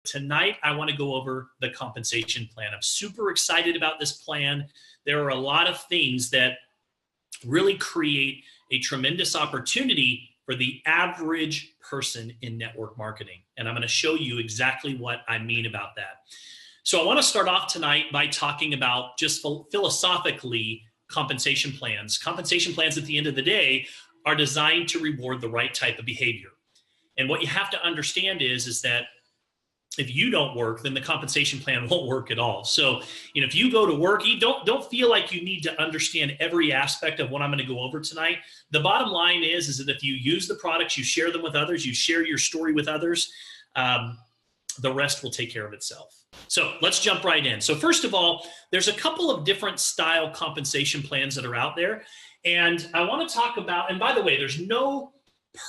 Tonight, I want to go over the compensation plan. I'm super excited about this plan. There are a lot of things that really create a tremendous opportunity for the average person in network marketing. And I'm going to show you exactly what I mean about that. So I want to start off tonight by talking about just philosophically compensation plans. Compensation plans at the end of the day are designed to reward the right type of behavior. And what you have to understand is that if you don't work, then the compensation plan won't work at all. So, if you go to work, you don't feel like you need to understand every aspect of what I'm going to go over tonight. The bottom line is that if you use the products, you share them with others, you share your story with others, the rest will take care of itself. So let's jump right in. So first of all, there's a couple of different style compensation plans that are out there. And I want to talk about, and by the way, there's no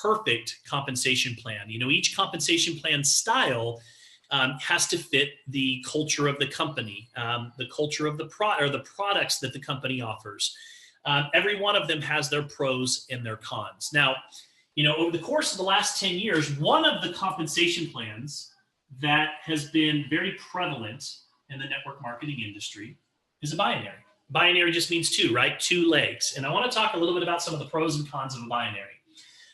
perfect compensation plan. Each compensation plan style has to fit the culture of the company, the culture of the products that the company offers. Every one of them has their pros and their cons. Now, over the course of the last 10 years, one of the compensation plans that has been very prevalent in the network marketing industry is a binary. Binary just means two, right? Two legs. And I want to talk a little bit about some of the pros and cons of a binary.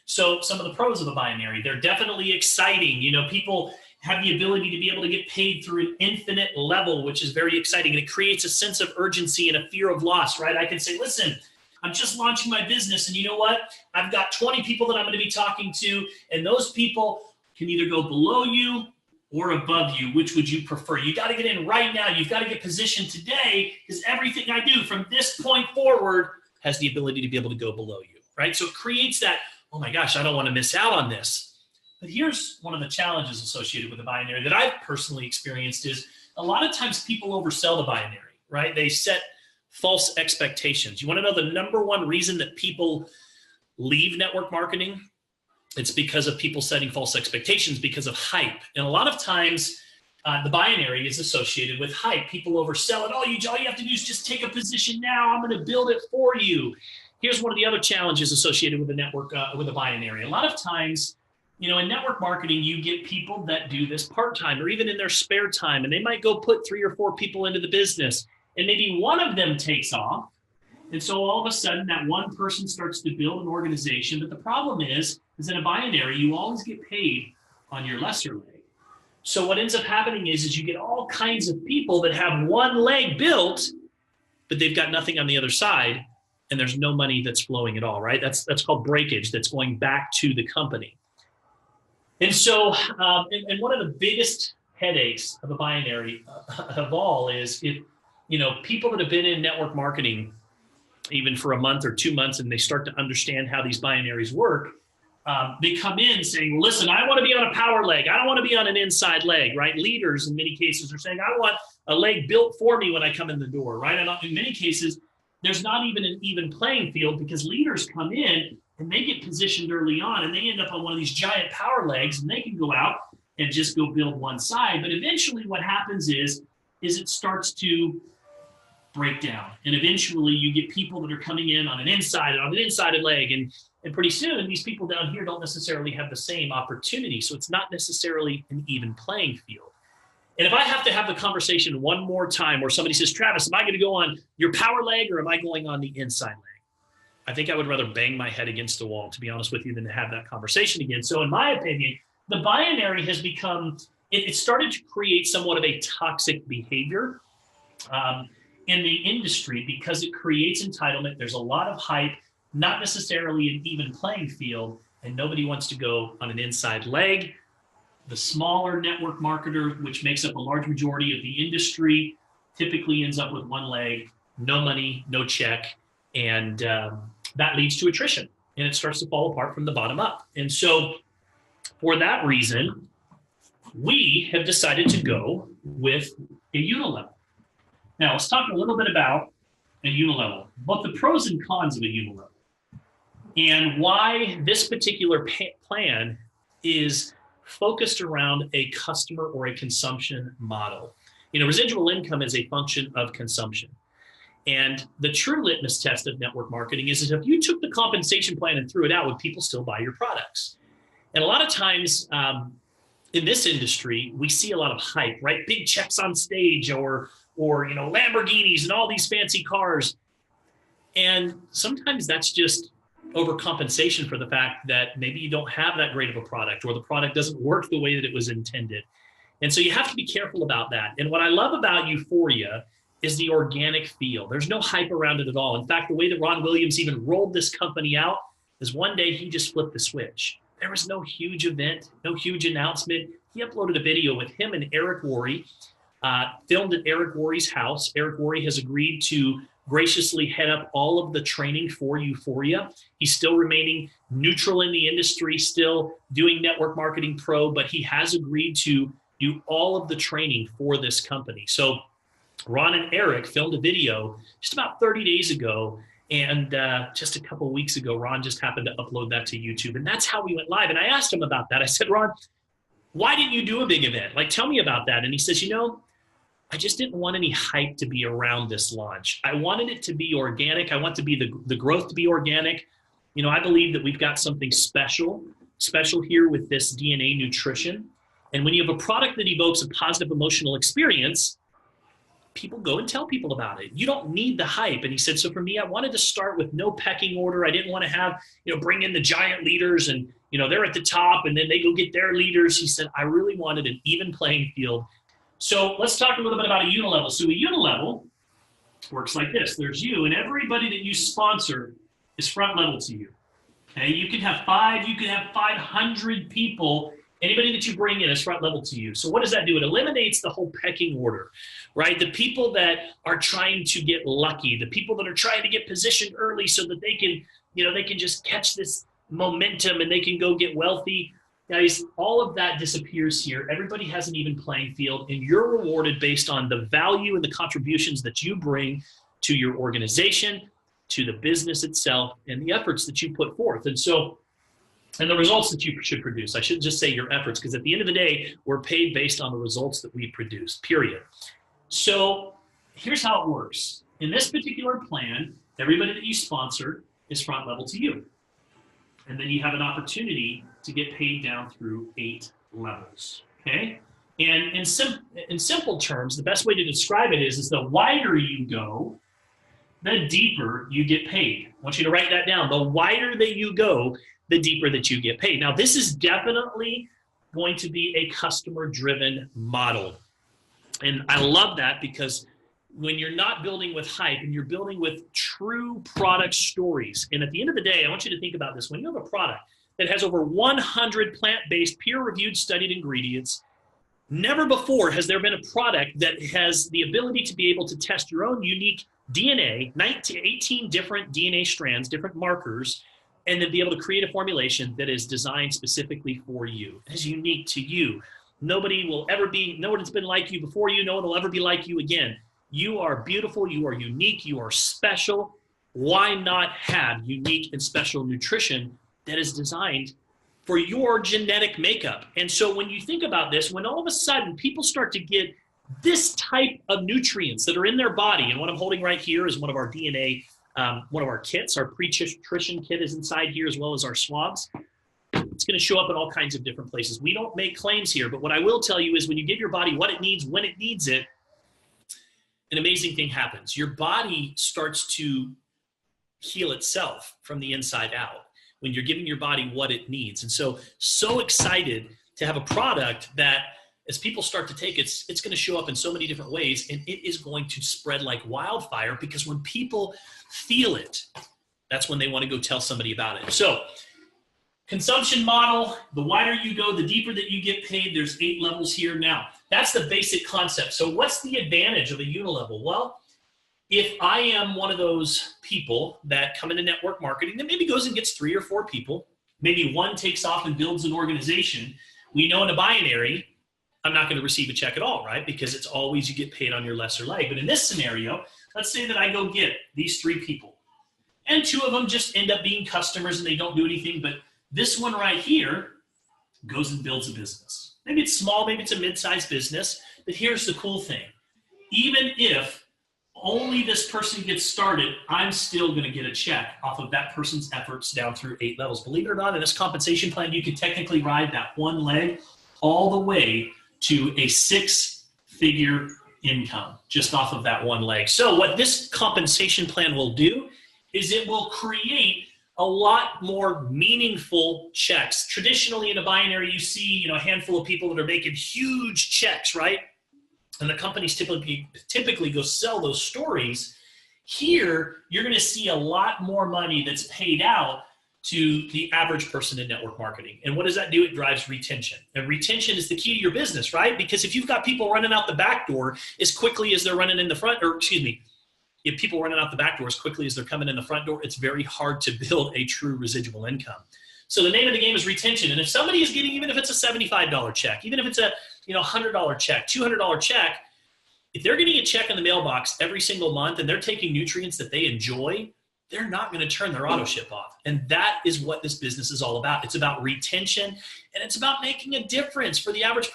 So some of the pros of a binary, they're definitely exciting. People have the ability to be able to get paid through an infinite level, which is very exciting. And it creates a sense of urgency and a fear of loss, right? I can say, listen, I'm just launching my business. And you know what? I've got 20 people that I'm going to be talking to. And those people can either go below you or above you. Which would you prefer? You got to get in right now. You've got to get positioned today, because everything I do from this point forward has the ability to be able to go below you, right? So it creates that, oh my gosh, I don't want to miss out on this. But here's one of the challenges associated with the binary that I've personally experienced is a lot of times people oversell the binary, right? They set false expectations. You want to know the number one reason that people leave network marketing? It's because of people setting false expectations because of hype. And a lot of times the binary is associated with hype. People oversell it. All you have to do is just take a position now. I'm going to build it for you. Here's one of the other challenges associated with the network, with a binary. A lot of times, in network marketing, you get people that do this part-time or even in their spare time, and they might go put 3 or 4 people into the business, and maybe one of them takes off. And so all of a sudden that one person starts to build an organization. But the problem is in a binary, you always get paid on your lesser leg. So what ends up happening is you get all kinds of people that have one leg built, but they've got nothing on the other side, and there's no money that's flowing at all, right? That's called breakage. That's going back to the company. And so, and one of the biggest headaches of a binary of all is people that have been in network marketing even for a month or 2 months, and they start to understand how these binaries work, they come in saying, listen, I want to be on a power leg. I don't want to be on an inside leg, right? Leaders in many cases are saying, I want a leg built for me when I come in the door, right? And in many cases, there's not even an even playing field, because leaders come in and they get positioned early on and they end up on one of these giant power legs, and they can go out and just go build one side. But eventually what happens is it starts to break down. And eventually you get people that are coming in on an insided leg. And pretty soon these people down here don't necessarily have the same opportunity. So it's not necessarily an even playing field. And if I have to have the conversation one more time where somebody says, Travis, am I going to go on your power leg or am I going on the inside leg? I think I would rather bang my head against the wall, to be honest with you, than to have that conversation again. So in my opinion, the binary has become, it started to create somewhat of a toxic behavior in the industry, because it creates entitlement. There's a lot of hype, not necessarily an even playing field, and nobody wants to go on an inside leg. The smaller network marketer, which makes up a large majority of the industry, typically ends up with one leg, no money, no check, and that leads to attrition, and it starts to fall apart from the bottom up. And so for that reason, we have decided to go with a unilevel. Now, let's talk a little bit about a unilevel, both the pros and cons of a unilevel, and why this particular plan is focused around a customer or a consumption model. Residual income is a function of consumption. And the true litmus test of network marketing is if you took the compensation plan and threw it out, would people still buy your products? And a lot of times, in this industry, we see a lot of hype, right? Big checks on stage or Lamborghinis and all these fancy cars. And sometimes that's just overcompensation for the fact that maybe you don't have that great of a product, or the product doesn't work the way that it was intended. And so you have to be careful about that. And what I love about Uforia is the organic feel. There's no hype around it at all. In fact, the way that Ron Williams even rolled this company out is one day he just flipped the switch. There was no huge event, no huge announcement. He uploaded a video with him and Eric Worre, filmed at Eric Worre's house. Eric Worre has agreed to graciously head up all of the training for Uforia. He's still remaining neutral in the industry, still doing network marketing pro, but he has agreed to do all of the training for this company. So Ron and Eric filmed a video just about 30 days ago. And just a couple of weeks ago, Ron just happened to upload that to YouTube. And that's how we went live. And I asked him about that. I said, Ron, why didn't you do a big event? Like, tell me about that. And he says, I just didn't want any hype to be around this launch. I wanted it to be organic. I want to be the growth to be organic. I believe that we've got something special here with this DNA nutrition. And when you have a product that evokes a positive emotional experience, people go and tell people about it. You don't need the hype. And he said, so for me, I wanted to start with no pecking order. I didn't want to have, bring in the giant leaders and, they're at the top and then they go get their leaders. He said, I really wanted an even playing field. So let's talk a little bit about a unilevel. So a unilevel works like this. There's you, and everybody that you sponsor is front level to you. Okay, you can have 500 people. Anybody that you bring in is front level to you. So what does that do? It eliminates the whole pecking order, right? The people that are trying to get lucky, the people that are trying to get positioned early so that they can, they can just catch this momentum and they can go get wealthy. Guys, all of that disappears here. Everybody has an even playing field, and you're rewarded based on the value and the contributions that you bring to your organization, to the business itself, and the efforts that you put forth. And the results that you should produce. I shouldn't just say your efforts, because at the end of the day, we're paid based on the results that we produce, period. So here's how it works. In this particular plan, everybody that you sponsor is front level to you. And then you have an opportunity to get paid down through 8 levels, okay? And in simple terms, the best way to describe it is the wider you go, the deeper you get paid. I want you to write that down. The wider that you go, the deeper that you get paid. Now, this is definitely going to be a customer-driven model. And I love that, because when you're not building with hype and you're building with true product stories, and at the end of the day, I want you to think about this. When you have a product that has over 100 plant-based, peer-reviewed, studied ingredients, never before has there been a product that has the ability to be able to test your own unique DNA, 18 different DNA strands, different markers, and then be able to create a formulation that is designed specifically for you. It is unique to you. No one's been like you before you. No one will ever be like you again. You are beautiful. You are unique. You are special. Why not have unique and special nutrition that is designed for your genetic makeup? And so when you think about this, when all of a sudden people start to get this type of nutrients that are in their body, and what I'm holding right here is one of our DNA, one of our kits, our pre-nutrition kit is inside here, as well as our swabs. It's going to show up in all kinds of different places. We don't make claims here, but what I will tell you is when you give your body what it needs, when it needs it, an amazing thing happens. Your body starts to heal itself from the inside out when you're giving your body what it needs. And so excited to have a product that as people start to take it, it's going to show up in so many different ways, and it is going to spread like wildfire, because when people feel it, that's when they want to go tell somebody about it. So consumption model, the wider you go, the deeper that you get paid. There's 8 levels here. Now, that's the basic concept. So what's the advantage of a unilevel? Well, if I am one of those people that come into network marketing that maybe goes and gets 3 or 4 people, maybe one takes off and builds an organization, we know in a binary, I'm not going to receive a check at all, right? Because it's always you get paid on your lesser leg. But in this scenario, let's say that I go get these 3 people, and 2 of them just end up being customers and they don't do anything, but this one right here goes and builds a business. Maybe it's small, maybe it's a mid-sized business, but here's the cool thing. Even if only this person gets started, I'm still going to get a check off of that person's efforts down through 8 levels. Believe it or not, in this compensation plan, you can technically ride that one leg all the way to a 6-figure income just off of that one leg. So what this compensation plan will do is it will create a lot more meaningful checks. Traditionally in a binary, you see, a handful of people that are making huge checks, right? And the companies typically go sell those stories. Here, you're going to see a lot more money that's paid out to the average person in network marketing. And what does that do? It drives retention. And retention is the key to your business, right? Because if you've got people running out the back door as quickly as they're running in the front, or excuse me, if people running out the back door as quickly as they're coming in the front door, it's very hard to build a true residual income. So the name of the game is retention. And if somebody is getting, even if it's a $75 check, even if it's a $100 check, $200 check, if they're getting a check in the mailbox every single month and they're taking nutrients that they enjoy, they're not going to turn their auto ship off. And that is what this business is all about. It's about retention, and it's about making a difference for the average person.